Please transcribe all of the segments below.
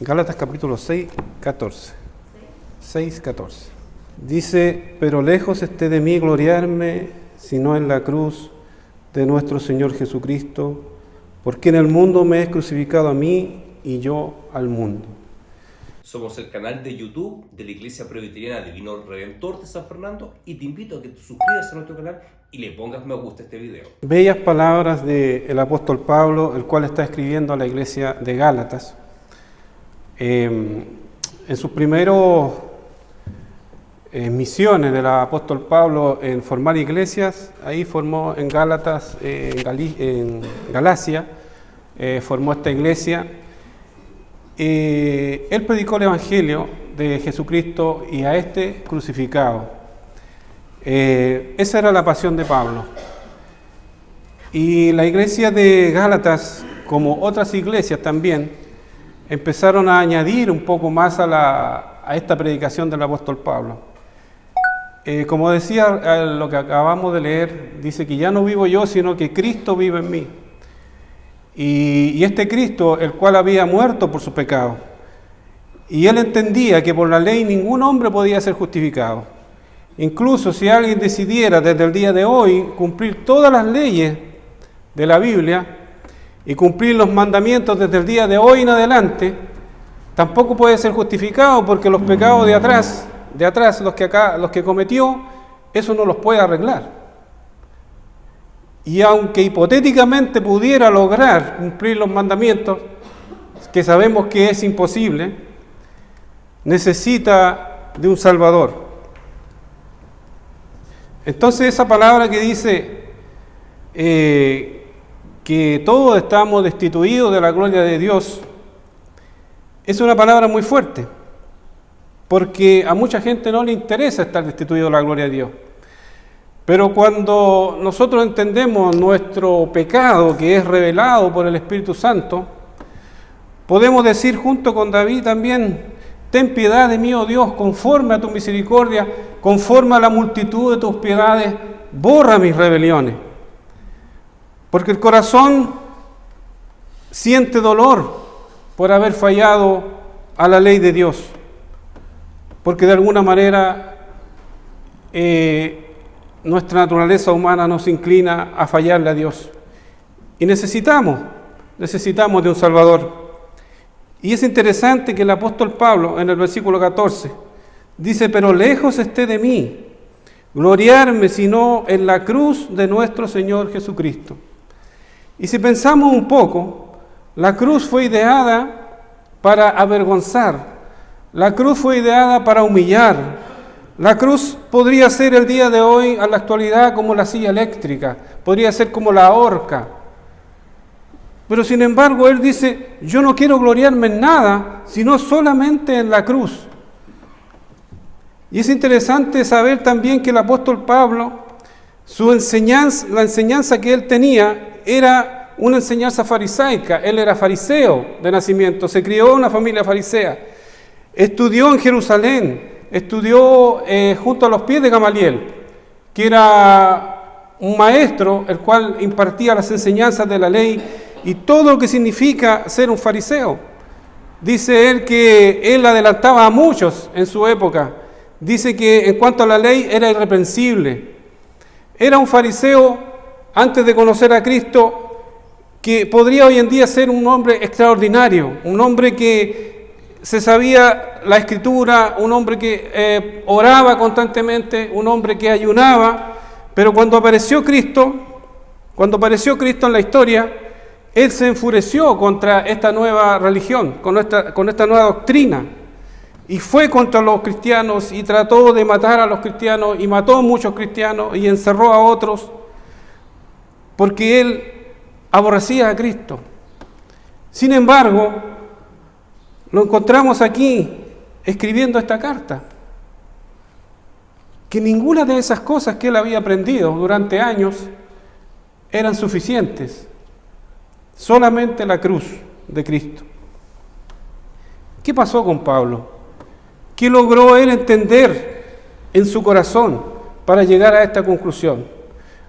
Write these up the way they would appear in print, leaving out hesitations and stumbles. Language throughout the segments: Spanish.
Gálatas capítulo 6, 14. 6, 14. Dice, pero lejos esté de mí gloriarme, sino en la cruz de nuestro Señor Jesucristo, porque en el mundo me es crucificado a mí y yo al mundo. Somos el canal de YouTube de la Iglesia Presbiteriana Divino Redentor de San Fernando y te invito a que te suscribas a nuestro canal y le pongas me gusta a este video. Bellas palabras del apóstol Pablo, el cual está escribiendo a la iglesia de Gálatas. En sus primeros misiones del apóstol Pablo en formar iglesias, ahí formó en Gálatas, en Galacia, formó esta iglesia. Él predicó el evangelio de Jesucristo y a este crucificado. Esa era la pasión de Pablo. Y la iglesia de Gálatas, como otras iglesias también, empezaron a añadir un poco más a esta predicación del apóstol Pablo. Como decía lo que acabamos de leer, dice que ya no vivo yo, sino que Cristo vive en mí. Y este Cristo, el cual había muerto por su pecado. Y él entendía que por la ley ningún hombre podía ser justificado. Incluso si alguien decidiera desde el día de hoy cumplir todas las leyes de la Biblia y cumplir los mandamientos desde el día de hoy en adelante, tampoco puede ser justificado porque los pecados de atrás, los que cometió, eso no los puede arreglar. Y aunque hipotéticamente pudiera lograr cumplir los mandamientos, que sabemos que es imposible, necesita de un Salvador. Entonces esa palabra que dice que todos estamos destituidos de la gloria de Dios, es una palabra muy fuerte, porque a mucha gente no le interesa estar destituido de la gloria de Dios. Pero cuando nosotros entendemos nuestro pecado que es revelado por el Espíritu Santo, podemos decir junto con David también, ten piedad de mí, oh Dios, conforme a tu misericordia, conforme a la multitud de tus piedades, borra mis rebeliones. Porque el corazón siente dolor por haber fallado a la ley de Dios. Porque de alguna manera nuestra naturaleza humana nos inclina a fallarle a Dios. Y necesitamos de un Salvador. Y es interesante que el apóstol Pablo, en el versículo 14, dice, pero lejos esté de mí gloriarme, sino en la cruz de nuestro Señor Jesucristo. Y si pensamos un poco, la cruz fue ideada para avergonzar, la cruz fue ideada para humillar, la cruz podría ser el día de hoy, a la actualidad, como la silla eléctrica, podría ser como la horca. Pero sin embargo, él dice, yo no quiero gloriarme en nada, sino solamente en la cruz. Y es interesante saber también que el apóstol Pablo, la enseñanza que él tenía, era una enseñanza farisaica. Él era fariseo de nacimiento, se crió en una familia farisea, estudió en Jerusalén, estudió junto a los pies de Gamaliel, que era un maestro, el cual impartía las enseñanzas de la ley y todo lo que significa ser un fariseo. Dice él que él adelantaba a muchos en su época. Dice que en cuanto a la ley era irreprensible. Era un fariseo antes de conocer a Cristo, que podría hoy en día ser un hombre extraordinario, un hombre que se sabía la Escritura, un hombre que oraba constantemente, un hombre que ayunaba, pero cuando apareció Cristo en la historia, él se enfureció contra esta nueva religión, con esta nueva doctrina, y fue contra los cristianos y trató de matar a los cristianos y mató a muchos cristianos y encerró a otros, porque él aborrecía a Cristo. Sin embargo, lo encontramos aquí escribiendo esta carta, que ninguna de esas cosas que él había aprendido durante años eran suficientes, solamente la cruz de Cristo. ¿Qué pasó con Pablo? ¿Qué logró él entender en su corazón para llegar a esta conclusión?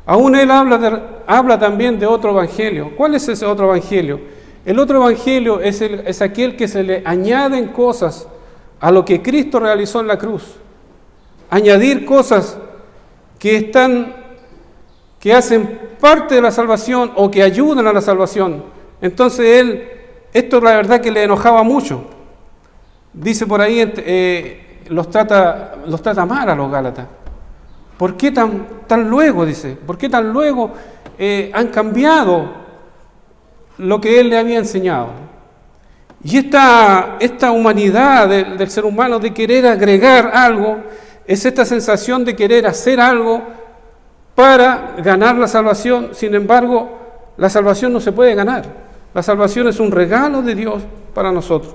Aún él habla también de otro evangelio. ¿Cuál es ese otro evangelio? El otro evangelio es aquel que se le añaden cosas a lo que Cristo realizó en la cruz. Añadir cosas que hacen parte de la salvación o que ayudan a la salvación. Entonces esto la verdad que le enojaba mucho. Dice por ahí, los trata mal a los Gálatas. ¿Por qué tan luego? Dice, ¿por qué tan luego han cambiado lo que él le había enseñado? Y esta humanidad del ser humano de querer agregar algo, es esta sensación de querer hacer algo para ganar la salvación. Sin embargo, la salvación no se puede ganar. La salvación es un regalo de Dios para nosotros.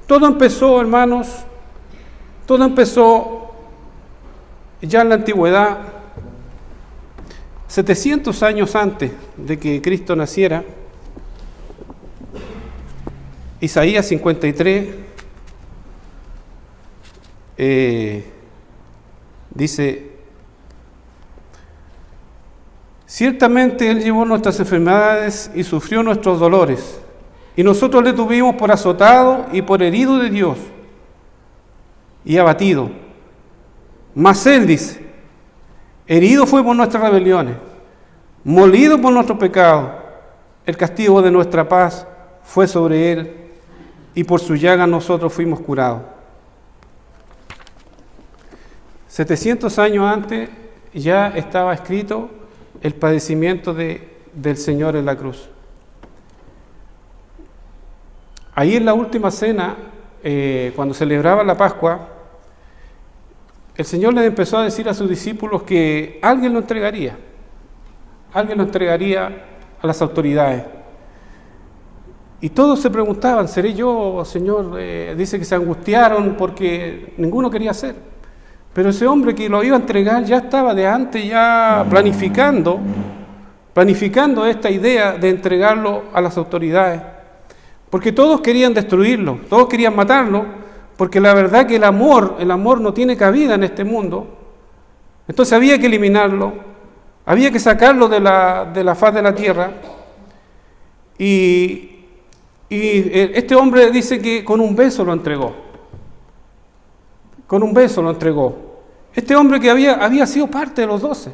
Todo empezó, hermanos, ya en la antigüedad, 700 años antes de que Cristo naciera. Isaías 53 dice: ciertamente Él llevó nuestras enfermedades y sufrió nuestros dolores, y nosotros le tuvimos por azotado y por herido de Dios y abatido. Mas Él, dice, herido fue por nuestras rebeliones, molido por nuestro pecado, el castigo de nuestra paz fue sobre Él, y por su llaga nosotros fuimos curados. 700 años antes ya estaba escrito el padecimiento del Señor en la cruz. Ahí en la última cena, cuando celebraba la Pascua, el Señor les empezó a decir a sus discípulos que alguien lo entregaría a las autoridades. Y todos se preguntaban, ¿seré yo, Señor? Dice que se angustiaron porque ninguno quería hacer. Pero ese hombre que lo iba a entregar ya estaba de antes ya planificando esta idea de entregarlo a las autoridades. Porque todos querían destruirlo, todos querían matarlo, porque la verdad que el amor no tiene cabida en este mundo. Entonces había que eliminarlo, había que sacarlo de la faz de la tierra. Y este hombre dice que con un beso lo entregó. Con un beso lo entregó. Este hombre que había sido parte de los 12,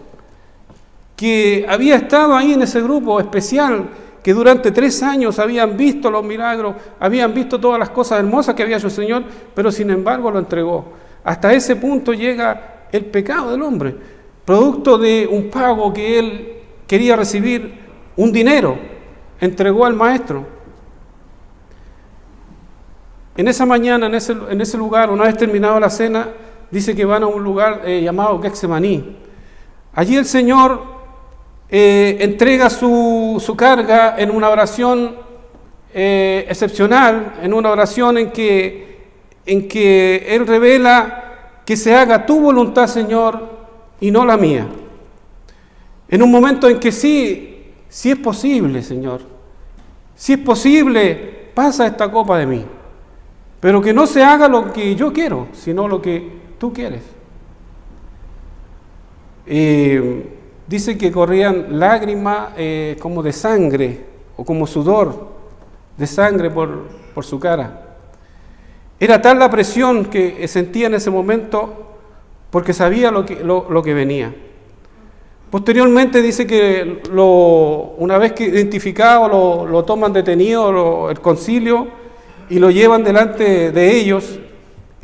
que había estado ahí en ese grupo especial, que durante 3 años habían visto los milagros, habían visto todas las cosas hermosas que había hecho el Señor, pero sin embargo lo entregó. Hasta ese punto llega el pecado del hombre, producto de un pago que él quería recibir, un dinero, entregó al maestro. En esa mañana, en ese lugar, una vez terminado la cena, dice que van a un lugar llamado Getsemaní. Allí el Señor entrega su carga en una oración excepcional, en una oración en que Él revela que se haga tu voluntad, Señor, y no la mía. En un momento en que sí es posible, Señor, si es posible, pasa esta copa de mí. Pero que no se haga lo que yo quiero, sino lo que tú quieres. Dice que corrían lágrimas como de sangre, o como sudor de sangre por su cara. Era tal la presión que sentía en ese momento, porque sabía lo que venía. Posteriormente dice que una vez que identificado lo toman detenido el concilio, y lo llevan delante de ellos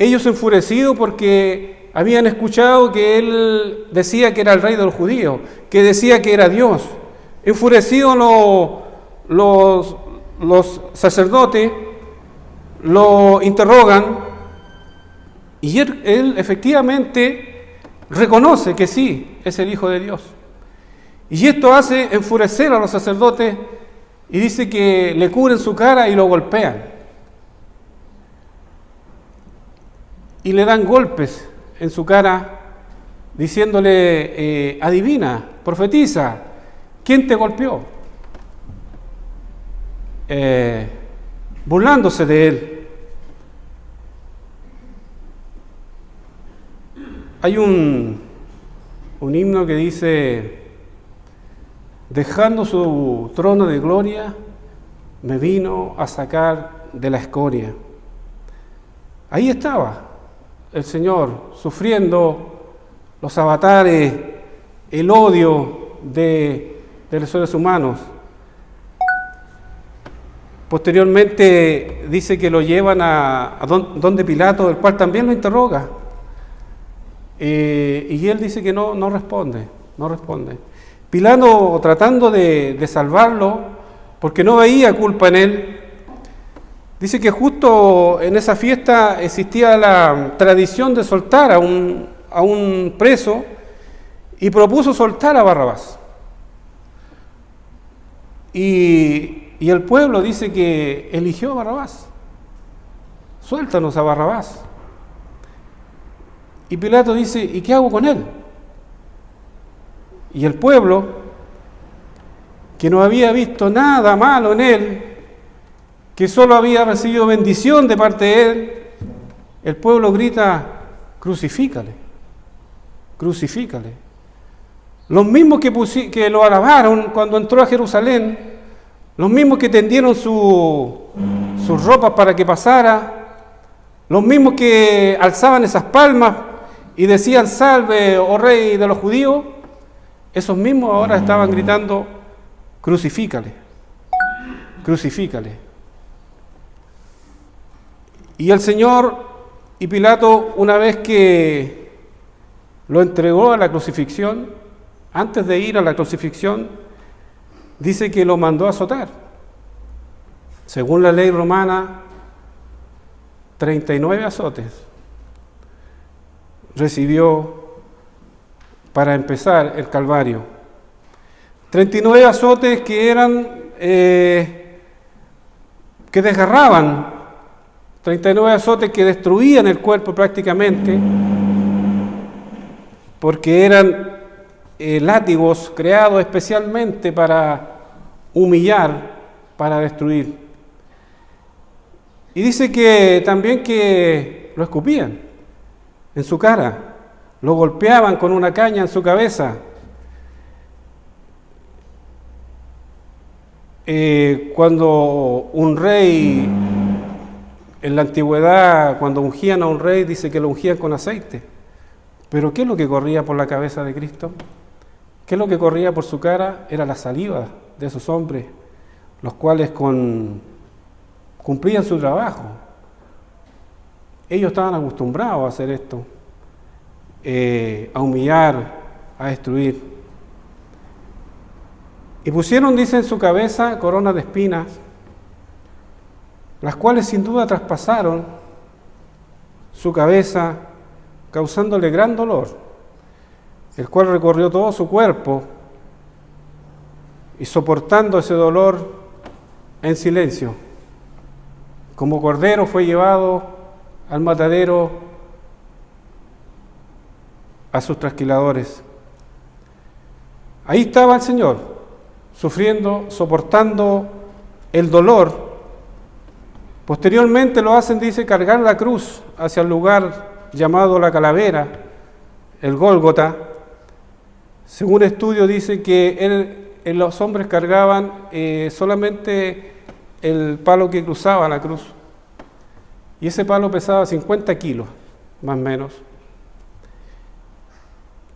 enfurecidos porque habían escuchado que él decía que era el rey de los judíos, que decía que era Dios. Enfurecidos los sacerdotes lo interrogan y él efectivamente reconoce que sí, es el Hijo de Dios. Y esto hace enfurecer a los sacerdotes y dice que le cubren su cara y lo golpean. Y le dan golpes en su cara, diciéndole, adivina, profetiza, ¿quién te golpeó? Burlándose de él. Hay un himno que dice, dejando su trono de gloria, me vino a sacar de la escoria. Ahí estaba el Señor sufriendo los avatares, el odio de los seres humanos. Posteriormente dice que lo llevan a donde Pilato, el cual también lo interroga. Y él dice que no responde. Pilato, tratando de salvarlo, porque no veía culpa en él, dice que justo en esa fiesta existía la tradición de soltar a un preso y propuso soltar a Barrabás. Y el pueblo dice que eligió a Barrabás. Suéltanos a Barrabás. Y Pilato dice, ¿y qué hago con él? Y el pueblo, que no había visto nada malo en él, que solo había recibido bendición de parte de él, el pueblo grita, crucifícale, crucifícale. Los mismos que lo alabaron cuando entró a Jerusalén, los mismos que tendieron sus ropas para que pasara, los mismos que alzaban esas palmas y decían, salve, oh rey de los judíos, esos mismos ahora estaban gritando, crucifícale, crucifícale. Y el Señor y Pilato, una vez que lo entregó a la crucifixión, antes de ir a la crucifixión, dice que lo mandó a azotar. Según la ley romana, 39 azotes recibió para empezar el Calvario. 39 azotes que eran, que desgarraban, 39 azotes que destruían el cuerpo prácticamente, porque eran látigos creados especialmente para humillar, para destruir. Y dice que también que lo escupían en su cara, lo golpeaban con una caña en su cabeza. Cuando un rey, en la antigüedad, cuando ungían a un rey, dice que lo ungían con aceite. Pero ¿qué es lo que corría por la cabeza de Cristo? ¿Qué es lo que corría por su cara? Era la saliva de esos hombres, los cuales cumplían su trabajo. Ellos estaban acostumbrados a hacer esto, a humillar, a destruir. Y pusieron, dice, en su cabeza coronas de espinas, las cuales sin duda traspasaron su cabeza, causándole gran dolor, el cual recorrió todo su cuerpo y soportando ese dolor en silencio. Como cordero fue llevado al matadero a sus trasquiladores. Ahí estaba el Señor, sufriendo, soportando el dolor. Posteriormente lo hacen, dice, cargar la cruz hacia el lugar llamado la Calavera, el Gólgota. Según estudio dice que los hombres cargaban solamente el palo que cruzaba la cruz. Y ese palo pesaba 50 kilos, más o menos.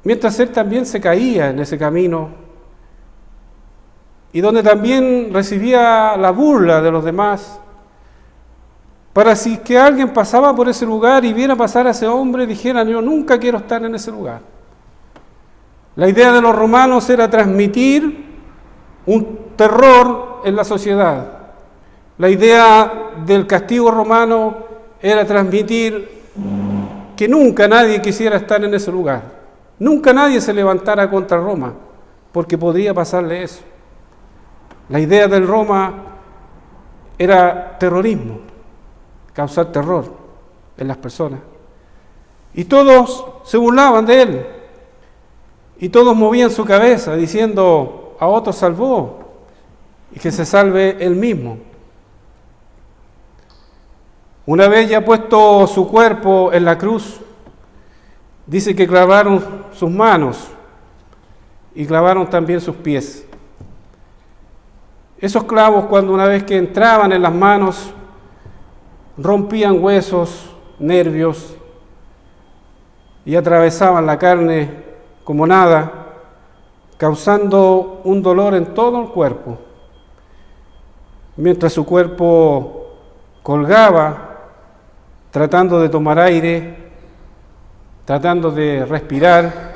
Mientras él también se caía en ese camino, y donde también recibía la burla de los demás, para si que alguien pasaba por ese lugar y viera pasar a ese hombre, dijeran, yo nunca quiero estar en ese lugar. La idea de los romanos era transmitir un terror en la sociedad. La idea del castigo romano era transmitir que nunca nadie quisiera estar en ese lugar. Nunca nadie se levantara contra Roma, porque podría pasarle eso. La idea del Roma era terrorismo, causar terror en las personas. Y todos se burlaban de él. Y todos movían su cabeza diciendo, a otro salvó, y que se salve él mismo. Una vez ya puesto su cuerpo en la cruz, dice que clavaron sus manos y clavaron también sus pies. Esos clavos, cuando una vez que entraban en las manos, rompían huesos, nervios y atravesaban la carne como nada, causando un dolor en todo el cuerpo. Mientras su cuerpo colgaba, tratando de tomar aire, tratando de respirar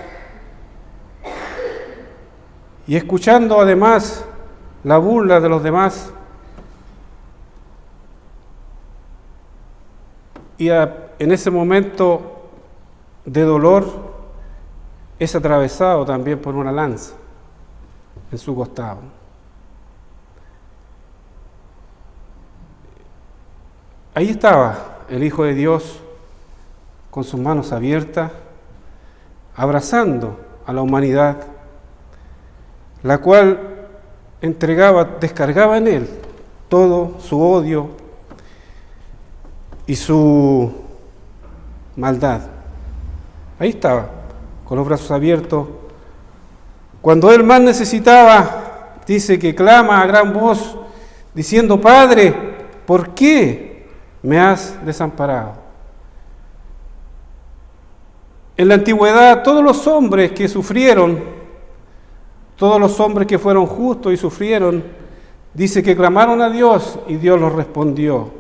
y escuchando además la burla de los demás. Y en ese momento de dolor es atravesado también por una lanza en su costado. Ahí estaba el Hijo de Dios con sus manos abiertas, abrazando a la humanidad, la cual descargaba en él todo su odio y su maldad. Ahí estaba, con los brazos abiertos. Cuando él más necesitaba, dice que clama a gran voz, diciendo: Padre, ¿por qué me has desamparado? En la antigüedad, todos los hombres que sufrieron, todos los hombres que fueron justos y sufrieron, dice que clamaron a Dios y Dios los respondió.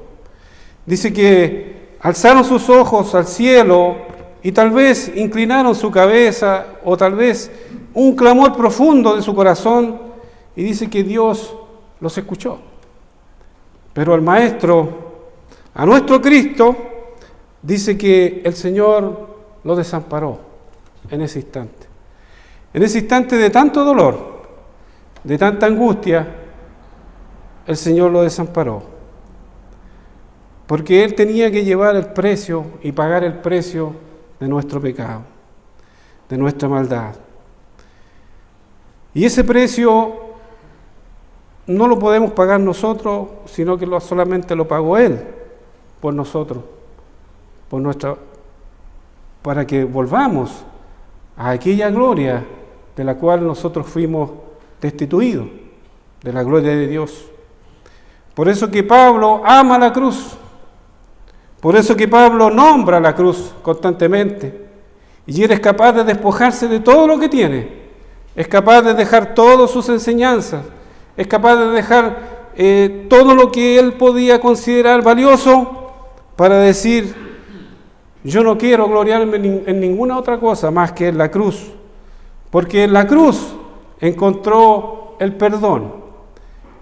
Dice que alzaron sus ojos al cielo y tal vez inclinaron su cabeza o tal vez un clamor profundo de su corazón, y dice que Dios los escuchó. Pero al Maestro, a nuestro Cristo, dice que el Señor lo desamparó en ese instante. En ese instante de tanto dolor, de tanta angustia, el Señor lo desamparó. Porque Él tenía que llevar el precio y pagar el precio de nuestro pecado, de nuestra maldad. Y ese precio no lo podemos pagar nosotros, sino que solamente lo pagó Él por nosotros, para que volvamos a aquella gloria de la cual nosotros fuimos destituidos, de la gloria de Dios. Por eso que Pablo ama la cruz, por eso que Pablo nombra la cruz constantemente, y él es capaz de despojarse de todo lo que tiene, es capaz de dejar todas sus enseñanzas, es capaz de dejar todo lo que él podía considerar valioso para decir: yo no quiero gloriarme en ninguna otra cosa más que en la cruz, porque en la cruz encontró el perdón.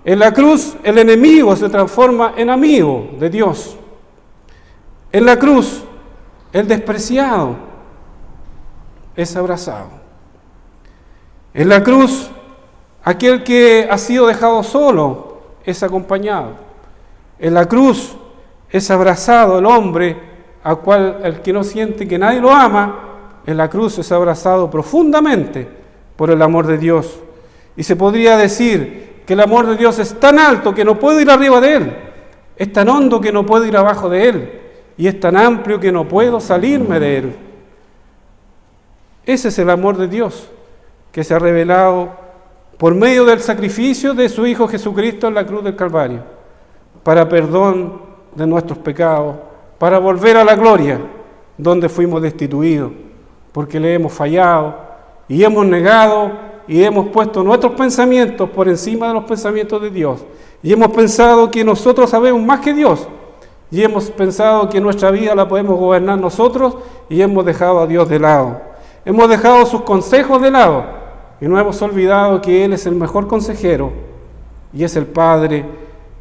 En la cruz el enemigo se transforma en amigo de Dios. En la cruz el despreciado es abrazado. En la cruz aquel que ha sido dejado solo es acompañado. En la cruz es abrazado el hombre el que no siente que nadie lo ama. En la cruz es abrazado profundamente por el amor de Dios. Y se podría decir que el amor de Dios es tan alto que no puedo ir arriba de él, es tan hondo que no puedo ir abajo de él, y es tan amplio que no puedo salirme de él. Ese es el amor de Dios que se ha revelado por medio del sacrificio de su Hijo Jesucristo en la cruz del Calvario, para perdón de nuestros pecados, para volver a la gloria donde fuimos destituidos, porque le hemos fallado y hemos negado y hemos puesto nuestros pensamientos por encima de los pensamientos de Dios, y hemos pensado que nosotros sabemos más que Dios, y hemos pensado que nuestra vida la podemos gobernar nosotros, y hemos dejado a Dios de lado, hemos dejado sus consejos de lado, y nos hemos olvidado que Él es el mejor consejero, y es el Padre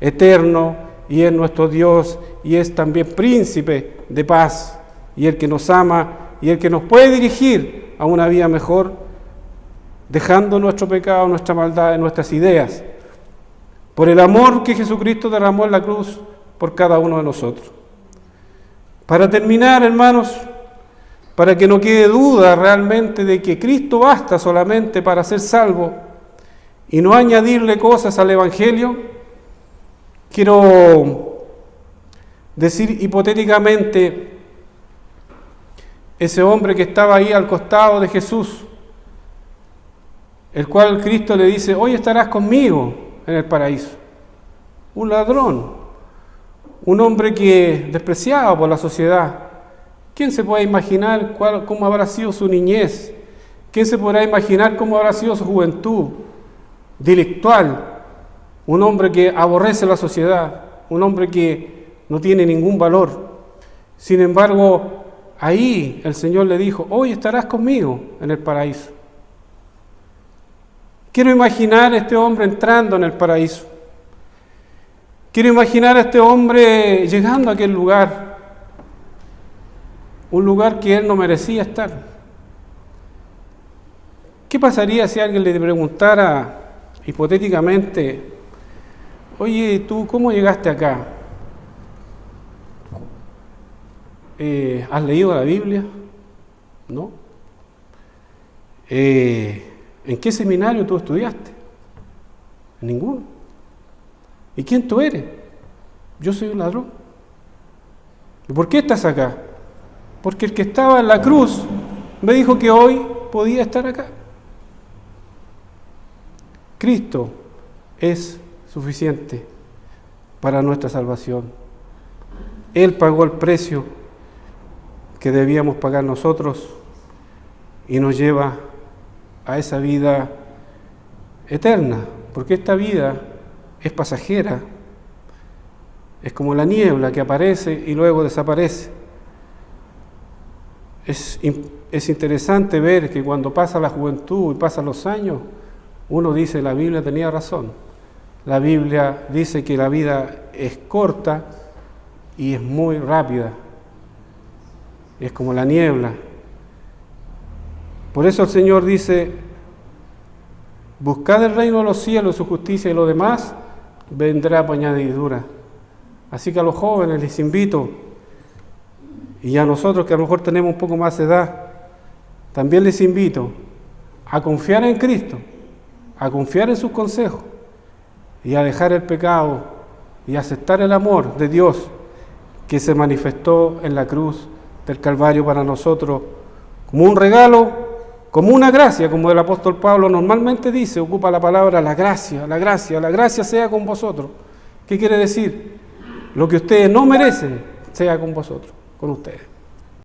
eterno, y es nuestro Dios, y es también príncipe de paz, y el que nos ama, y el que nos puede dirigir a una vida mejor, dejando nuestro pecado, nuestra maldad, nuestras ideas, por el amor que Jesucristo derramó en la cruz por cada uno de nosotros. Para terminar, hermanos, para que no quede duda realmente de que Cristo basta solamente para ser salvo y no añadirle cosas al Evangelio, quiero decir hipotéticamente, ese hombre que estaba ahí al costado de Jesús, el cual Cristo le dice: hoy estarás conmigo en el paraíso. Un ladrón, un hombre que despreciado por la sociedad. ¿Quién se puede imaginar cómo habrá sido su niñez? ¿Quién se podrá imaginar cómo habrá sido su juventud? Delictual, un hombre que aborrece la sociedad, un hombre que no tiene ningún valor. Sin embargo, ahí el Señor le dijo: hoy estarás conmigo en el paraíso. Quiero imaginar a este hombre entrando en el paraíso. Quiero imaginar a este hombre llegando a aquel lugar, un lugar que él no merecía estar. ¿Qué pasaría si alguien le preguntara hipotéticamente: oye, ¿tú cómo llegaste acá? ¿Has leído la Biblia? ¿No? ¿En qué seminario tú estudiaste? En ninguno. ¿Y quién tú eres? Yo soy un ladrón. ¿Y por qué estás acá? Porque el que estaba en la cruz me dijo que hoy podía estar acá. Cristo es suficiente para nuestra salvación. Él pagó el precio que debíamos pagar nosotros y nos lleva a esa vida eterna, porque esta vida es pasajera, es como la niebla que aparece y luego desaparece. Es interesante ver que cuando pasa la juventud y pasan los años, uno dice: la Biblia tenía razón. La Biblia dice que la vida es corta y es muy rápida. Es como la niebla. Por eso el Señor dice: buscad el reino de los cielos, su justicia, y lo demás vendrá por añadidura. Así que a los jóvenes les invito, y a nosotros que a lo mejor tenemos un poco más de edad, también les invito a confiar en Cristo, a confiar en sus consejos y a dejar el pecado y a aceptar el amor de Dios que se manifestó en la cruz del Calvario para nosotros como un regalo, como una gracia, como el apóstol Pablo normalmente dice, ocupa la palabra la gracia sea con vosotros. ¿Qué quiere decir? Lo que ustedes no merecen sea con vosotros, con ustedes.